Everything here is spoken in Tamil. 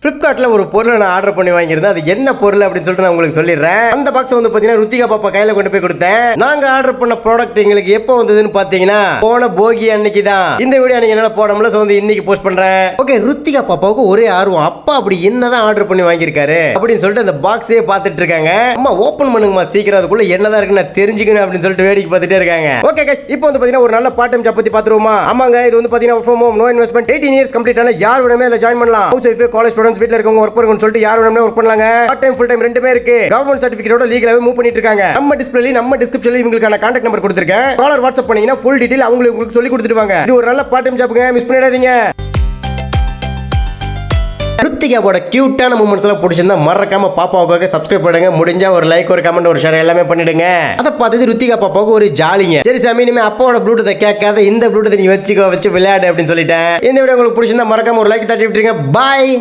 Flipkartல ஒரு பொருளை நான் ஆர்டர் பண்ணி வாங்கியிருந்தேன். அது என்ன பொருள் அப்படின்னு சொல்லிட்டு நான் உங்களுக்கு சொல்லிடுறேன். அந்த பாக்ஸ் வந்து பாத்தீங்கன்னா ருத்திகா பாப்பா கையில கொண்டு போய் கொடுத்தேன். நாங்க ஆர்டர் பண்ண ப்ராடக்ட் எங்களுக்கு எப்போ வந்ததுன்னு பாத்தீங்கன்னா போன போகி அன்னைக்கு தான். இந்த வீடியோ நீங்க என்னால போட முடியல, வந்து இன்னைக்கு போஸ்ட் பண்றேன். ஓகே, ருத்திகா பாப்பாவுக்கு ஒரே ஆர்வம், அப்பா அப்படி என்னதான் ஆர்டர் பண்ணி வாங்கியிருக்காரு அப்படின்னு சொல்லிட்டு அந்த பாக்ஸே பார்த்துட்டு இருக்காங்க. அம்மா ஓபன் பண்ணுங்கம்மா சீக்கிரம், அதுக்குள்ள என்னதான் இருக்கு நான் தெரிஞ்சுக்கணும் அப்படின்னு சொல்லிட்டு வேடிக்கை பார்த்துட்டே இருக்காங்க. ஓகே கைஸ், இப்போ வந்து பாத்தீங்கன்னா ஒரு நல்ல பார்ட் டைம் ஜாப் பத்தி பாத்துருவோமா? ஆமாங்க, இது வந்து பாத்தீங்கன்னா work from home, no investment, 18 years complete ஆன யார் வேணுமே இதுல ஜாயின் பண்ணலாம். ஹவுஸ் வைஃப், காலேஜ் ஸ்டூடண்ட்ஸ், வீட்ல இருக்கவங்க ஒர்க் பண்ணுங்கன்னு சொல்லிட்டு யார் வேணுமே ஒர்க் பண்ணலாங்க. பார்ட் டைம் ஃபுல் டைம் ரெண்டுமே இருக்கு. கவர்மெண்ட் சர்டிபிகேட்டோட லீகலாவே மூவ் பண்ணிட்டு இருக்காங்க. நம்ம டிஸ்ப்ளேல நம்ம டிஸ்கிரிப்ஷன்ல இவங்களுக்கான கான்டாக்ட் நம்பர் கொடுத்திருக்கேன். காலர் வாட்ஸ்அப் பண்ணீங்கன்னா ஃபுல் டீடைல் உங்களுக்கு சொல்லி கொடுத்துடுவாங்க. இது ஒரு நல்ல பார்ட் டைம் ஜாப்ங்க, மிஸ் பண்ணிடாதீங்க. ருத்திகாவோட கியூட்டான மூமெண்ட்ஸ் எல்லாம் பிடிச்சிருந்தா மறக்காம பாப்பாவுக்காக சப்ஸ்கிரைப் பண்ணுங்க. முடிஞ்சா ஒரு லைக், ஒரு கமெண்ட், ஒரு ஷேர் எல்லாமே பண்ணிடுங்க. அதை பார்த்துட்டு ருத்திகா பாப்பாவுக்கு ஒரு ஜாலிங்க. சரி சாமி, இனிமே அப்பாவோட ப்ளூடூத்தை கேட்காத இந்த ப்ளூடூத்தை நீ வச்சு விளையாடு அப்படின்னு சொல்லிட்டேன். இந்த வீடியோ உங்களுக்கு பிடிச்சிருந்தா மறக்காம ஒரு லைக் தட்டி விட்டுருங்க. பாய்.